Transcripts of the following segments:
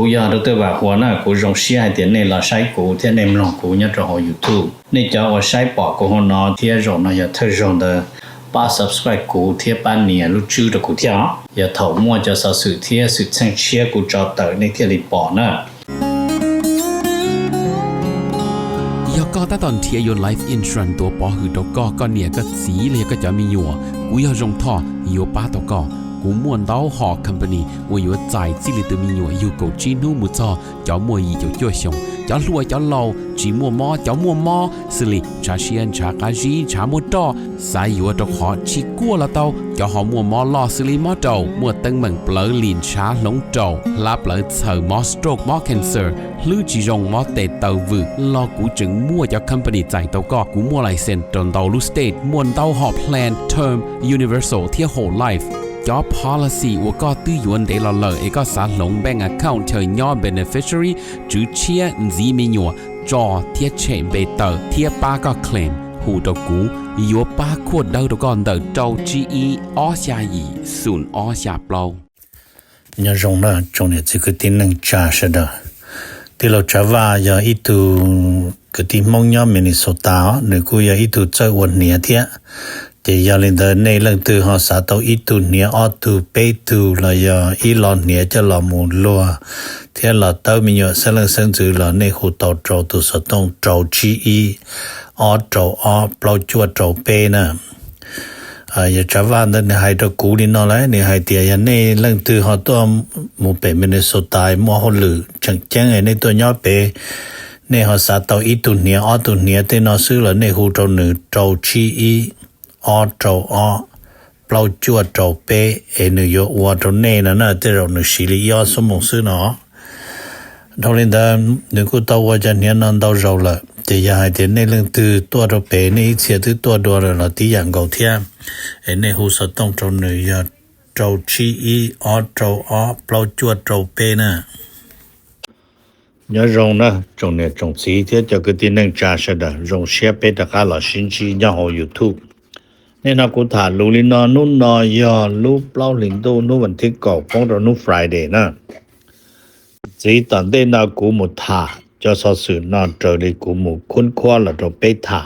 กูยาดตัวว่าหัวหน้ากูรงเสียเดี๋ยวนี้เราใช้กูที่ในลองกูเนี่ยจะหอ YouTube นี่จะว่าใช้ปอกกูหัวนอที่รงนะอย่าเธอรงเดป้า subscribe กูที่ป้าเนี่ยรู้ชื่อตะกูที่อย่าถอมั่วจะสสื่อที่สุดเชิงเชียกูจอเตอในที่รีปอนะก็ตอนเทียยน Life Insurance ตัวปอหือตกก็เนี่ยก็สีเลยก็จะมีอยู่กูอยากจงท่ออยู่ป้าตกกูม่วนเต้าหอ company ว่าอยู่ใจจิลิตมีอยู่กูจีนูมุจอจ้ามัวยีจ้าจ้วชงจ้าลัวจ้าเหลาจีมัวมอจ้ามัวมอสิลิชาเชียนชากาจีชามัวตอสายอยู่ตกหอชิกัวละเต้าจ้าหอมัวมอลอสิลิมอเต้ามัวตึงเหมือนเปลือลินชาหลงเต้าลาเปลือเสือมอสโตรกมอ cancer ลือจีจงมอเตเต้าวืลอกูจึงมัวจ้า company ใจเต้าก็กูมัวไลเซนตนเต้าลูสเตทมวนเต้าหอ plan term universal เที่ย whole lifeจอ policy ว่าก็ตื้อยวนเดลเลอเอกสารลงแบงก์ account เธอย่อ beneficiary จื้อเชียจีมีหยัวจอเทียเชมเบเตอร์เทียป้าก็เคลมหูตกูยัวป้าขวดเดาตก่อนเดาเจ้า GE ออชายีศูนย์ออชาเปล่าเนี่ยรงนะจงเนี่ยคือที่นึงจ่าชะดะที่เราจะว่าอย่าอีตูก็ที่มองย่อมินิโซตาหรือกูอย่าอีตูเจ้าวันเนี่ยเทียแต่ยาลินเดในเรื่องตัวหอสาตัวอีตูเนี่ยออตูเปตูละยาอีลอนเนี่ยจะละมูลัวเทียละเต้ามีอยู่เสลังเซิงจือละในหูเต้าโจตุสตงโจจีอีออโจออเปล่าจวดโจเปนะอย่าจะว่าในให้ตะกูนี่นอเลยในให้เตียในเรื่องตัวหอตัวหมู่เป็นมินนิโซตามัวฮอลือจังแจ้งในตัวย่อเปในหอสาตัวอีตูเนี่ยออตูเนี่ยเตนอซื้อละในหูโจหนึ่งโจจีอีออโจออเปล่าจวดโจเปนโยวัวโจเน่นะเตเราหนึ่งสิริยอสมองซื้อเนาะทอลินดาหนึ่งกูตัวว่าจะเนี่ยนั่นตัวเราละแต่อย่าให้เดี๋ยวในเรื่องตัวโจเปในเสียตัวเราที่อย่างเก่าเทียในหูสต้องโจหนึ่งยาโจชีอีออโจออเปล่าจวดโจเปนะnhớ rong đó trong này trong sĩ thế cho cái tin năng trả sẽ đó rong share pe tất cả là xin chi nhau hồ YouTube nên nó cũng thả lưu lên nó nút nó giờ lúc bao linh đô nút vẫn thích cầu phong rồi nút Friday nè chỉ tận đây nó cũng một thả cho so sự nó trở lại cũng một khuôn khoa là rồi pe thả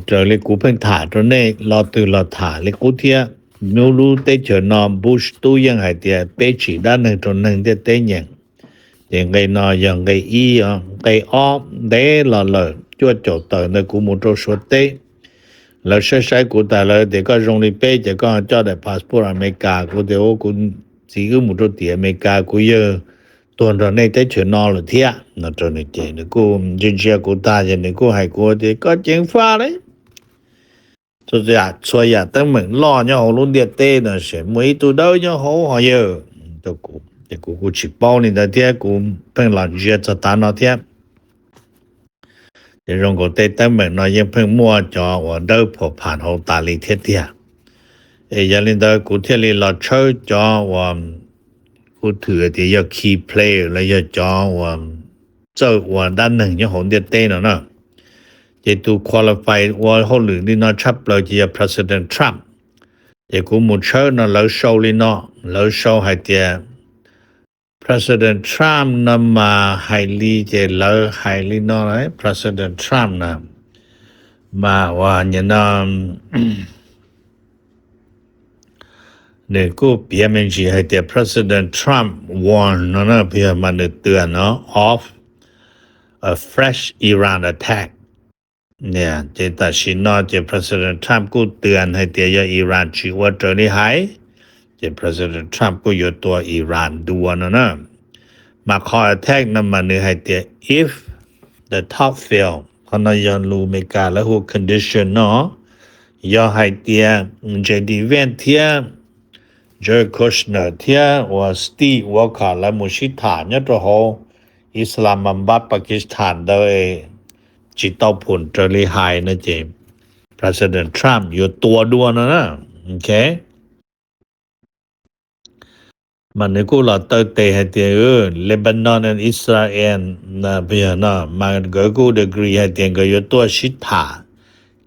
trở lại cũng phải thả cho nên lo từ lo thả lại cũng thiệt nếu lúc tới chờ nó bush tu yang hay thiệt pe chỉ đã nên cho nên để tới nhậnอย่างไงนออย่างไงอีไงอ้อเดลเลยจวดจบต่อในกูมุโตสวดเตแล้วใช้กูแต่เลยเด็กก็รงลิเป้จะก็เจ้าได้พาสปอร์ตอเมริกากูเดี๋ยวกูสีกูมุโตตีอเมริกากูเยอะตัวเราในเตเฉนอเลยเทียนั่นตัวนี้เจนกูจินเชียกูตาจะนี่กูให้กูเด็กก็เจ๋งฟ้าเลยสุดยอดสวยตั้งเหมือนล้อเนี่ยเอาลุ้นเดียเต้น่ะเสียมวยตัวเดียวเนี่ยเขาหอยเยอะตัวกูแต่กูชิ包你的天กูเป็นหลังเจียจะตานอเทียแต่รงกูเตตั้งเหมือนนอยังเพิ่งมั่วจอว่าเดินพอผ่านหงตาลีเทียยันลินเดอกูเทียลีเราเชื่อจอว่ากูถือที่ยา key play แล้วยาจอว่าเจ้าว่าด้านหนึ่งยังหงเดียเต้เนาะจะตู qualify ว่าเขาหรือนี่นอชับเราจะ President Trump แต่กูมุ่งเชื่อนะเราโชว์ลีเนาะเราโชว์ให้เตียPresident Trump นำมาให้ลีเจเลอร์ให้ลีนอไร President Trump นะมาว่าเนี่ยนะเนี่ยกูเปียมันจีให้เตีย President Trump warn นะเปียมันเตือนเนาะ of a fresh Iran attack เนี่ยเจตัดสินเนาะเจ President Trump กูเตือนให้เตียอิหร่านชื่อว่าเจอนี่หายPresident Trump ก็อยู่ตัวอิหร่านดัวนะมาขอ attack นำมาเนื้อให้เตีย if the top fail เขานายอนรู้เมกาและหัว condition เนาะยอให้เตีย JD Vance เทีย Jared Kushner เทียว่า Steve Walker และมุชิฐานเนี่ยตัวโหอิสลามบัดปากีสถานโดยจิตเต้าผลเจริหายนะเจ President Trump อยู่ตัวดัวนะโอเคมันนี่กูละเตเตให้เตียLebanon and Israel นะเพียนะมันก็กูดีกรีให้เตียก็อยู่ตัวชิดถา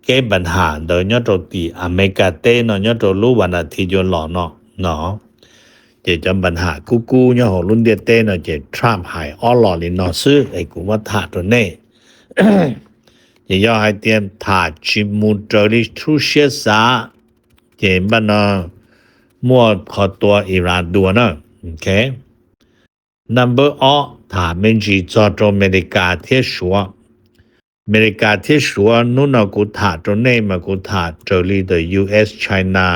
แก้ปัญหาโดยยอดตีอเมริกาเตเนาะยอดรู้วันอาทิตย์ยนหล่อเนาะเจ จะจำปัญหากูเนี่ยของรุ่นเดเต้เนาะจะทรัมป์หายอ้อหล่อลินอซื้อไอ้กูว่าถาตัวเน่ จะย่อให้เตรียมถาจิมูเจอริทรูเชียสาเจมบันเนาะมั่วขอตัวอิหร่านดัวเนาะโอเค number ถาเมนจีจอดอเมริกาเทชัวอเมริกาเทชัวนู่นกูถาตัวเน่มากูถาเจอริthe US China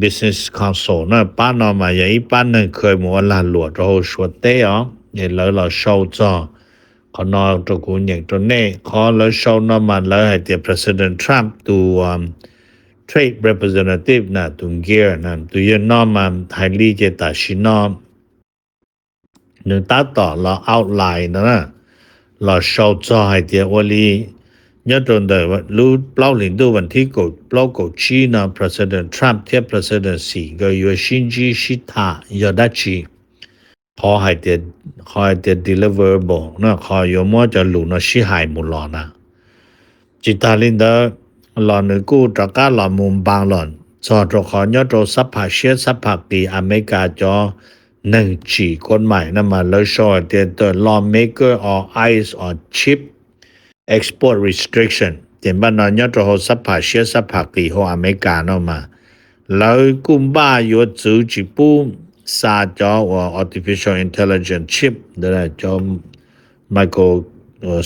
Business Council 那巴拿马也一般呢可以莫拉罗然后说的哦也来了收着可能这个人ตัวนี้ขอแล้วโชว์น้ำมันแล้วให้เดีย President Trump ตัว Trade Representative นะตัวเกียร์นะตัวยืนน้ำมันไทยลีเจตาชินอมหนึ่งตัดต่อเรา outline นะเราโชว์จอให้เดียวันนี้nhớ trong đời lưu bao领導問題個包個chi na President Trump 貼 President Xi 個有新機是他有得起เขาให้เดีย deliverable นะเขา有麼จะรู้นะ是ให้หมดหรอนะจิตาลินเดอร์หลอนกูจากการหลอนมุมบางหลอนจอดเขาnhớ trongสัพพะเชียสัพพะปีอเมริกาจอหนึ่งจีคนใหม่นั่นมาเลยชอบเดียตัว lawmaker or ice or chip export restriction เต็มบ้านนอนยอดโหสัพพะเชียสัพพะกีโหอเมริกาเนาะมาแล้วกุมบ้าอยู่จูจิปูซาจอว่า artificial intelligence chip เด้อจอ micro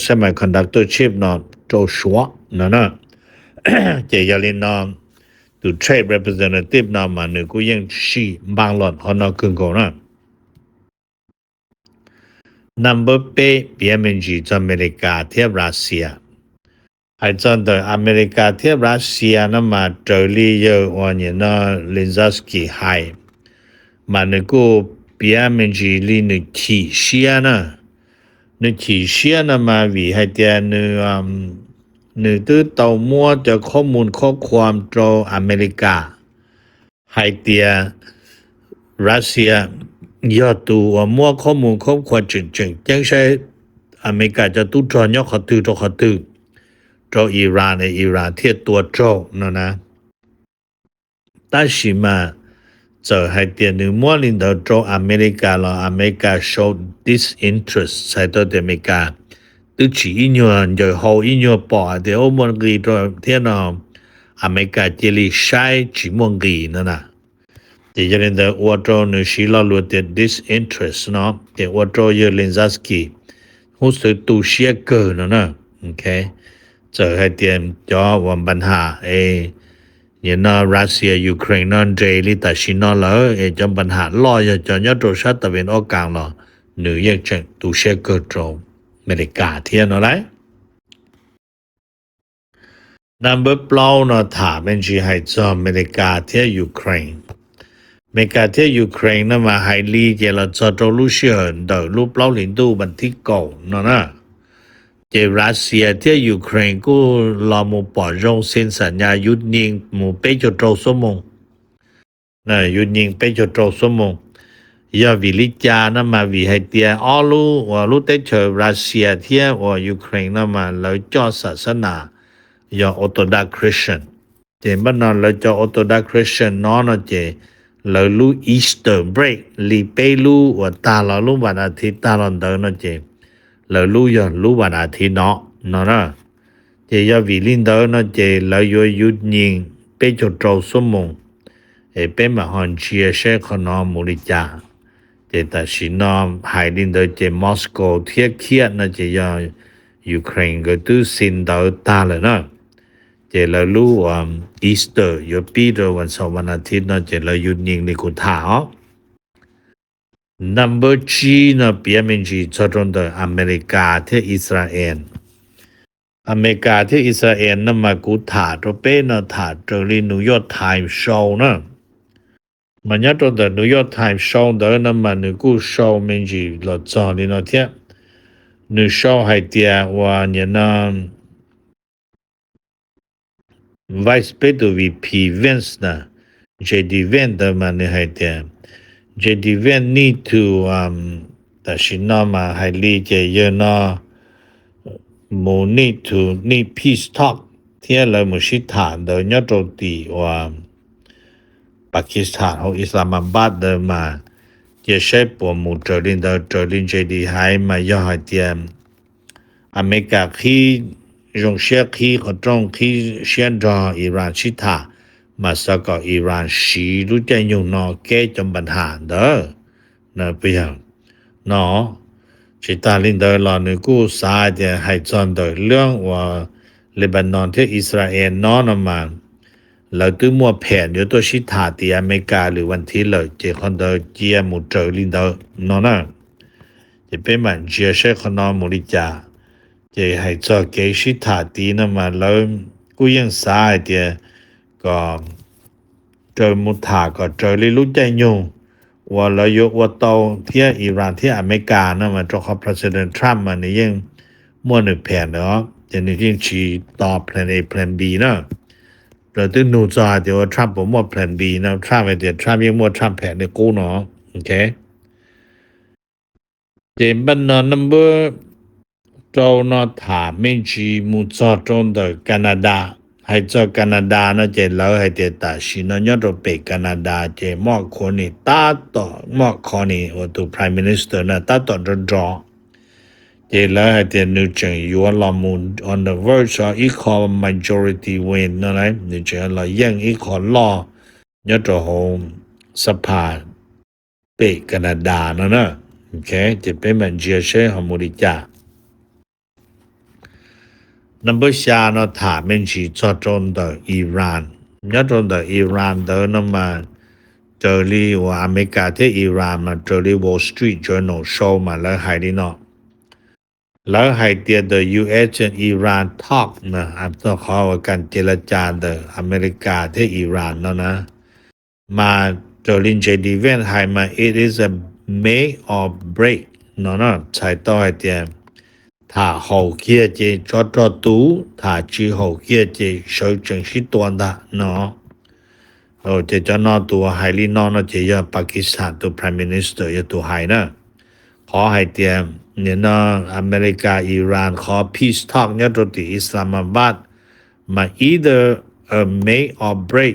semiconductor chip เนาะโจชัวเนาะ เจยาลินเนาะตัว trade representative เนาะมานึกูยังชีบางหลอดเฮาเนาะคึงโกเนาะnumber 8 BMG จากอเมริกาเทียบรัสเซียให้จนแต่อเมริกาเทียบรัสเซียนั้นมาเจอลีเยอะวันนี้นะลินซัสกี้ไฮมันก็ BMG ลีนึกที่เชียนะนึกที่เชียนะมาวิให้เดียนึกตัวเต่ามัวจะข้อมูลข้อความโจอเมริกาให้เดียรัสเซียยอดตัวมั่วข้อมูลข้อความจริงๆยังใช้อเมริกาจะตู้จอยขอตื้อโจอิหร่านเทียตัวโจนะแต่สิมาเจอให้เตียนมั่วลินเดอโจอเมริกาแล้วอเมริกา show disinterest ใส่ตัวอเมริกาตู้จีอินยัวจะหออินยัวปอเดี๋ยวมันกีโจเทียนอเมริกาเจลิใช้จีมันกีนะที่จะเรียนแต่วัตถุนึกศิลป์ล้วนแต่ disinterest เนาะแต่วัตถุเยลินซัสกี้หูสึกตูเชียเกินนะโอเคเจอให้เตรียมจอวันปัญหาเนี่ยนะรัสเซียยูเครนนั่นเจลิตาชินอเลยจอปัญหาลอยจะยอดตัวชาติตะวันออกกลางเนาะหนึ่งยังจะตูเชียเกินโจอเมริกาเทียนอะไร number เปล่าเนาะถามเป็นจีให้จออเมริกาเทียยูเครนอเมริกาที่ยูเครนนั้นมาไฮลีเจลจอดรูเชียนเดอรูปเล่าหลินดูบันที่เก่านะเจรัสเซียที่ยูเครนก็รอมูปอจงเซ็นสัญญาหยุดยิงมูเปจโตสมงนะหยุดยิงเปจโตสมงยาวิลิจานั้นมาวิให้เตียอ้อรู้ว่ารู้แต่เจอรัสเซียที่ว่ายูเครนนั้นมาแล้วเจ้าศาสนายาออร์โธดอกซ์คริสเตียนเจบ้านนั้นแล้วเจ้าออร์โธดอกซ์คริสเตียนน้อเจแล้วรู้ Easter break ลีเปรู้ว่าตาเรารู้วันอาทิตย์ตาเราเดินนะเจแล้วรู้วันอาทิตย์เนาะเจยาวิลินเดินนะเจแล้วอยู่หยุดยิงเปจโตสมงเป็นมหันเชียเชคอนอมูริจาเจแต่ชินอมไฮลินเดอเจมอสโกเทียเครียดนะเจยายูเครนก็ตู้สินเดินตาเลยนะเจแล้วรู้อีสเตอร์อยู่ปีเดียววันเสาร์วันอาทิตย์นะเจแล้วหยุดยิงในกุฏาnumber 3นะเปียมินจีจอดรงเดออเมริกาที่อิสราเอลอเมริกาที่อิสราเอลนั่นมากุฏาตัวเป็นนะถาเจอรีนิวยอร์กไทม์โชว์นะมันยัดตรงเดอนิวยอร์กไทม์โชว์เดอนั่นมานึกูโชว์มินจีหลอดจอนี่นะเทียนึกโชว์ให้เตียว่าเนี่ยนะVice President VP Vance na JD Vance man hai tia JD Vance need to ta shinama highly je na mo need peace talk tia la mo shi tha de nya to ti wa Pakistan ho Islamabad de ma 也是保姆这里的这里这里还没有一点美国去用些去和中去选择伊朗其他มาสก็อิหร่านสีรู้ใจอยู่นอแก้จำปัญหาเด้อนะเปียงเนาะชิตาลินเดอร์ลอนึกูสาจะให้จอนเดอเรื่องว่าเลบานอนที่อิสราเอลนอนมาแล้วตื้อมัวแผนอยู่ตัวชิตาที่อเมริกาหรือวันที่เลยเจคอนเดอเจียมุเจอลินเดอร์เนาะนะจะเป็นมันเจียเชคอนอมุริจาจะให้จอเกชิตาที่นมาแล้วกูยังสาจะก็เจอมุทาก็เจอลิรู้ใจอยู่ว่าเรายกว่าโตที่อิหร่านที่อเมริกานะมาจอก President Trump มันนี่ยังมั่วนึกแผนเนาะจะนี่ยังชี้ต่อ plan A plan B นะเราตึ้งนูจอเดี๋ยว Trump บ่มั่ว plan B นะ Trump เดี๋ยว Trump ยังมั่ว Trump แผนในกูเนาะโอเคเจมบันนอน number เจ้าเนาะถามไม่จีมุจอตรง的加拿大ให้เจ้าแคนาดานะเจแล้วให้เตตาชินยอดไปแคนาดาเจมอคนนี่ตาต่อมอคนนี่ว่าตัว Prime Minister นะตาต่อรอเจแล้วให้เตนูจังอยู่ลอมูน on the verge of equal majority win นะไงนี่เจเรายังอีกคนรอยอดโฮมสภาไปแคนาดานะโอเคจะเป็นมันเจียเชฮอมูริจาNumber 下呢他们是着重的伊朗那种的伊朗的那么这里我อเมริกาที่伊朗嘛这里 Wall Street Journal show 嘛แล้วให้ดิเนาะแล้วให้เตีย的 US and Iran talk นะอันต้องขอว่าการเจรจา的อเมริกาที่伊朗เนาะนะมา这里这里面ให้มา it is a make or break เนาะใช้ต่อให้เตียถ้า后期จะจอตูถ้า之后期จะ修正是多的เนาะจะจะนอตัวไฮลีนอนจะยาปากีสถานตัว Prime Minister ยาตัวไฮนะขอให้เตรียมเนี่ยนะอเมริกาอิหร่านขอ peace talk เนี่ยตัวที่อิสลามบัดมา either a make or break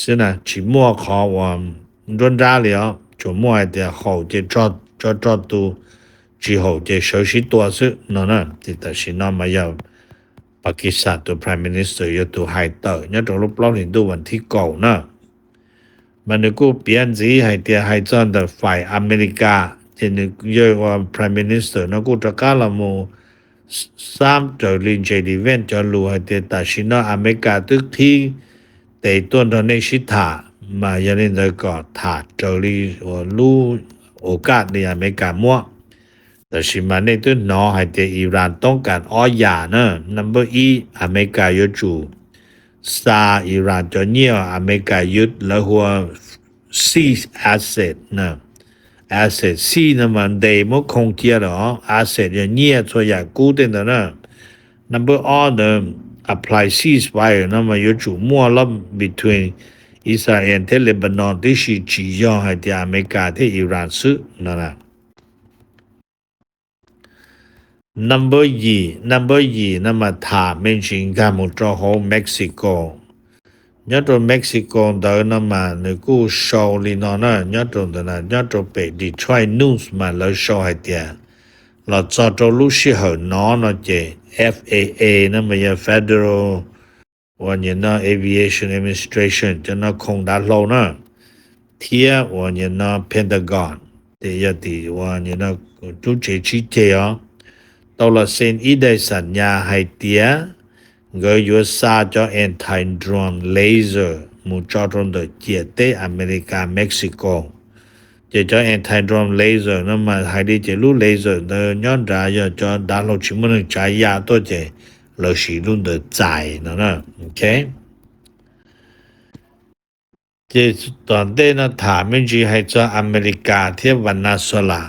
是นะชิมัวขอว่ารุนแรงแล้วจะมัวให้เตรียมเขาจะจอตู之后จะ休息多是呢这但是那么要ปากีสถานตัว Prime Minister 要ตัวไฮเตอร์เนี่ยตัวรูปล้อนี่ตัววันที่เก่านะมันก็เปลี่ยนสีให้เตียให้จอนแต่ฝ่ายอเมริกาที่นึกเยอะว่า Prime Minister นะกูจะกล้าละโม3จะลินเจดีเวนจะรู้ให้เตียแต่ชินะอเมริกาทุกที่แต่ต้นตอนนี้ชิตามายันนี้ก็ถาจะรีว่ารู้โอกาสในอเมริกามั่วแต่ชิมาในตัวน้อให้เตอิหร่านต้องการอ้อยานะ number 1อเมริกาอยู่จูซาอิหร่านจะเนี่ยอเมริกายึดแล้วหัว seize asset นะ asset ซีนะมันได้มั่วคงเทียหรอ asset จะเนี่ยส่วนใหญ่กู้เต็มนะ number 2นะ apply ceasefire นะมันอยู่จูมั่วล้อม between อิสราเอลที่เลบานอนที่ชีจียอให้เตอเมริกาที่อิหร่านซื้อนะNumber 2那么他们应该没做好 Mexico 那种 Mexico 的那么那个手里呢那种的呢那种被 Detroit News 嘛来说还点了做着路是很难了这 FAA 那么也 Federal 我呢 Aviation Administration 就那空大路呢贴我呢 Pentagon 这也的我呢就这去这啊到了เซ็นอีได้สัญญาให้เตียเงยยุสาจอ anti-drone laser มูจอตรงเดเจียเตอเมริกาเม็กซิโกจะจอ anti-drone laser นั่นมาให้ได้เจรู้ laser เดย้อนราจะจอดาลชิมุนใจยาตัวเจเราสีรุ่นเดใจนะโอเคจะตอนเต้นถามไม่จีให้จออเมริกาเทียบวันนาโซลา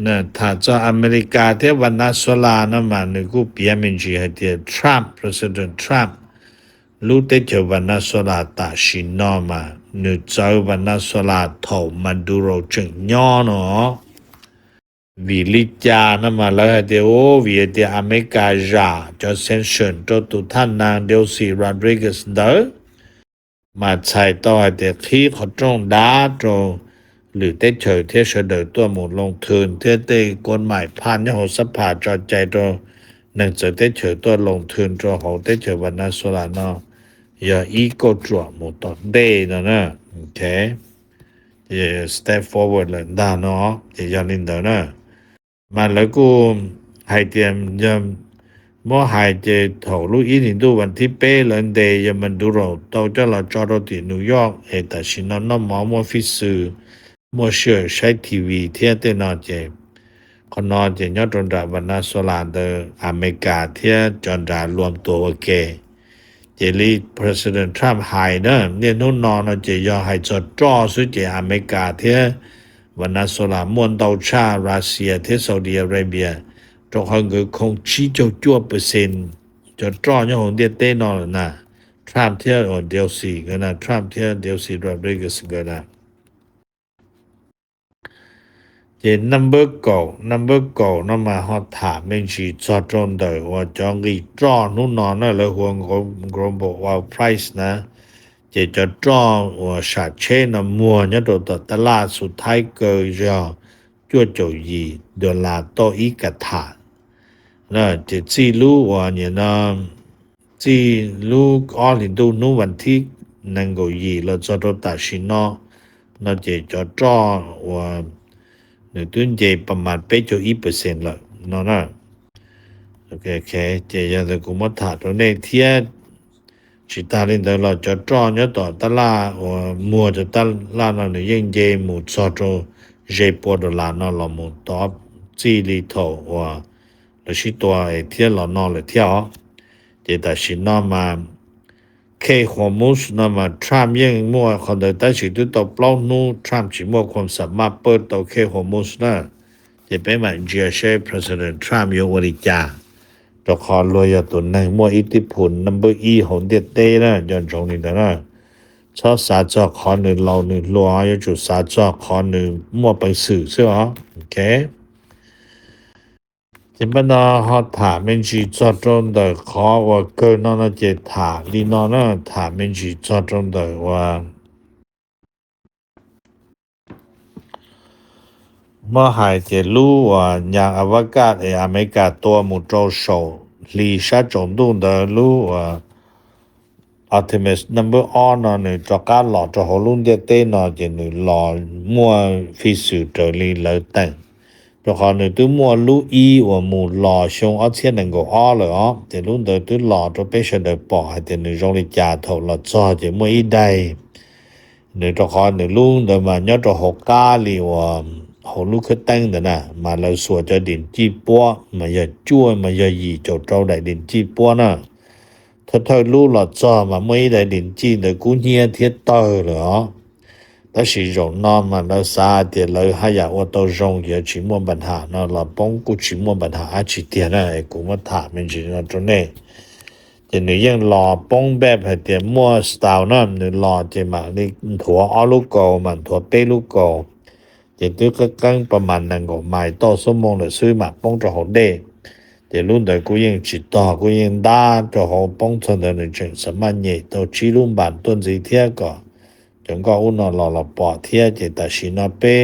นะถ้าจะอเมริกาที่วันนาโซลานะมันก็เปลี่ยนเป็นจีให้เดีย Trump President Trump รู้แต่จะวันนาโซลาตัดสินนอมานึกจะวันนาโซลาถอมาดูโรจึงย้อนเนาะวิลิจานะมาแล้วเดียววิเดียอเมริกาจะจะเซนชั่นตัวตุท่านนางเดลซีโรดริเกสเดอมาใช้ต่อเดียที่เขาจงด่าตัว หรือได้เฉยเที่ยเสดอตัวหมู่ลงทุนเที่ยได้กฎหมายผ่านยังสภาจอใจตัวหนังจะได้เฉยตัวลงทุนตัวเขาได้เฉยวันนั้นสุราเนาะอย่าอีกก็จั่วหมู่ต่อได้นะโอเคstep forward เลยได้เนาะอย่าลินเดนะมาแล้วกูให้เตรียมยังมอหายเจถอลูกอีนินดูวันที่เป้ลันเดยมันดูเราตอจะเราจอดที่นิวยอร์กแต่ชินอนมอมอฟิซมอเชื่อใช้ทีวีเทียเตนอเจคนอเจยอดจนดาวันนาโซลาเดอเมริกาเทียจนดารวมตัวโอเคเจลี President Trump หายเนเนี่ยนู่นนอนเจยอให้จอดจ่อสุเจอเมริกาเทียวันนาโซลามวนดาวชารัสเซียเทียซาอุดิอาระเบียจงให้คงชี้เจ้าจั่วเปอร์เซ็นต์จะจ่อยังคงเดียเต้นอนนะทรัมป์เทียเดียวสี่กันนะทรัมป์เทียเดียวสี่โรดริเกสกันนะเจ number go นำมาฮอดถามเมนชีจอดจนเดว่าจองกีจ่อนู่นนอนนะแล้วห่วงกรมบอกว่า price นะเจจะจ่อว่าชาเชนมัวเนี่ยตัวตลาดสุดท้ายเกิดจะจั่วจ่ยีดอลลาร์ต่ออีกกระถานะจะจีรู้ว่าเนี่ยนะจีรู้ออลินดูนู่วันที่นังโกยีแล้วจะตัวตัดสินนะเจจะจ่อว่าหนึ่งตุ้นเจประมาณเป๊ะ1% ละเนาะนะโอเคเจยังจะกุมถาตัวในเทียชิตาลินเดอเราจะจ่อเนี่ยต่อตลาดว่ามัวจะตลาดนั้นยังเจหมู่ซอโตเจปอดลาเนาะเราหมู่ตอบจีลิโตว่าแล้วชิตัวเทียเราเนาะเลยเที่ยวเจแต่ชินมาเคฮอร์มุสนะมาทรัมป์ยังมั่วคนเดินได้สิตัวต่อเปล่านู่ทรัมป์สิมั่วความสามารถเปิดตัวเคฮอร์มุสนะจะเป็นเหมือนเจียเช่ President Trump ยกวริจาตัวคอรวยตัวหนึ่งมั่วอิทธิพล number ของเด็ดเต้นะย้อนตรงนี้นะชอบสาจอคอหนึ่งเราหนึ่งรัวอยู่จุดสาจอคอหนึ่งมั่วไปสื่อใช่ไหมโอเคจิบันฮอดถามเมนจีจอดตรงเดขอว่าเกินนอนเจถาลีนอนถามเมนจีจอดตรงเดว่าเมื่อหายเจรู้ว่าอย่างอวกาศอเมริกาตัวมุโจโชลีชาจงดุนเดรู้ว่าArtemis number on เนี่ยจอการหลอจะหลุนเดเต้นเจนหลอมัวฟิสุเจลีเลตังตัวเขาเนี่ยตัวมัวลูอีว่ามูหล่อชงเอาเทียนหนึ่งก็อ้อเลยแต่รุ่นเดิมตัวหล่อตัวเป็นเสด็จปอให้แต่หนึ่งจงลิจ่าเท่าละจอจะไม่ได้หนึ่งตัวเขาเนี่ยรุ่นเดิมมาเนี่ยตัวหกก้าลีว่าหกลูกขึ้นตั้งเด้อนะมาแล้วสวดจะดินจีปัวมาอย่าจ้วยมาอย่าหยีเจ้าเจ้าได้ดินจีปัวนะถ้ารู้หล่อจอมาไม่ได้ดินจีเดี๋ยวกูเหี้ยเทียเตอเลย但是用那么那啥的了，还要我到容易去摸办他，那老帮กู去摸办他，还去点呢，กูมาถามมันจี那种呢，就你用老帮แบบให้เดีย摸 style นะ你老就嘛你ถั่วอ้อลูกโกมันถั่วเป้ลูกโกจะตัวก็กังประมาณนั้นก็ไม่ต่อสมองเลยซื้อมาป้องจะหดเด้เดี๋ยวรุ่นเดี๋ยวกูยังจิตต่อกูยังด่าจะหดป้องชนเดินจนสมัยนี้ตัวชีรุ่มบานต้นสีเทียก็จงก็อุ่นหล่อปอเทียเจตชินาเป้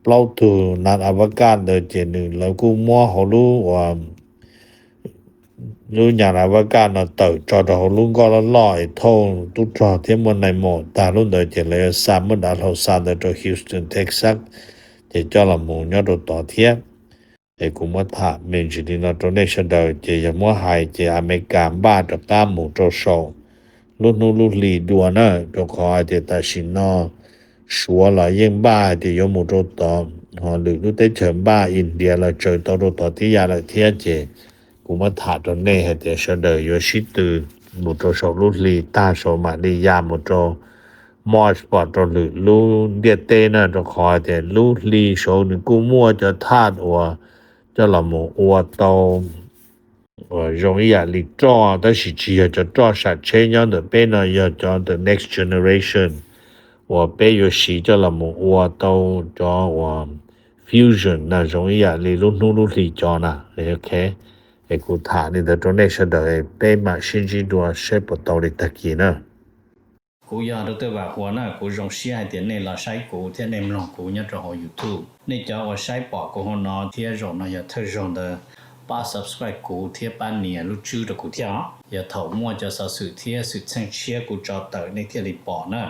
เปล่าตูนัดอวกาศเดินเจนึงแล้วกูมัวเขารู้ว่ารู้อย่างอวกาศเติร์จอดเขารู้ก็ละล่อทงตุ๊จอเทียมวันในหมดแต่รุ่นเดินเจเลยสามมุดอาเขาสาเดินจากฮิวสตันเท็กซัสเจจอละมูยอดต่อเทียกูมาถามเมนจิดินาโตเนชเดินเจยมัวหายเจอเมริกาบ้าจะก้ามหมูโจโซรุ่นนู่นลีดัวนะตัวคอยเดตัชินอชัวละยังบ้าที่ยมุโรตอหอหรือรู้ได้เฉิมบ้าอินเดียละเจอตัวต่อที่ยาละเทียเจกูมาถาตัวเน่ให้เดชเดยอชิตือมุโรโชรุ่นลีตาโชมาลียามุโรมอสปอร์ตหรือรู้เดียเตนะตัวคอยเดรู้ลีโชนึกูมัวจะธาตุว่าจะละมูอัวโต容易啊，你做但是只要就做啥这样的变呢，要做的 next generation， 我被有时就了么，我都做我 fusion 那容易啊，你努力做呢，你 OK， ไอ้กูถามนี่แต่ตัวนี้เฉยๆ被嘛甚至多ใช้不到的ตะกี้นะ กูอยากรู้ตัวว่าหัวหน้ากูรงเสียให้เดี๋ยวนี้เราใช้กูเที่ยในมลองกูเนี่ยจะหอ YouTube นี่จะว่าใช้ปอกกูหัวนอเที่ยรงนะอย่าเธอรงเดป้า subscribe กูเที่ยป้าเนี่ยรู้ชื่อตะกูเที่ยอย่าเถามั่วจะสะสื่อเที่ยสุดเชิงเชียกูจอเตอในเที่ยรีปอนะ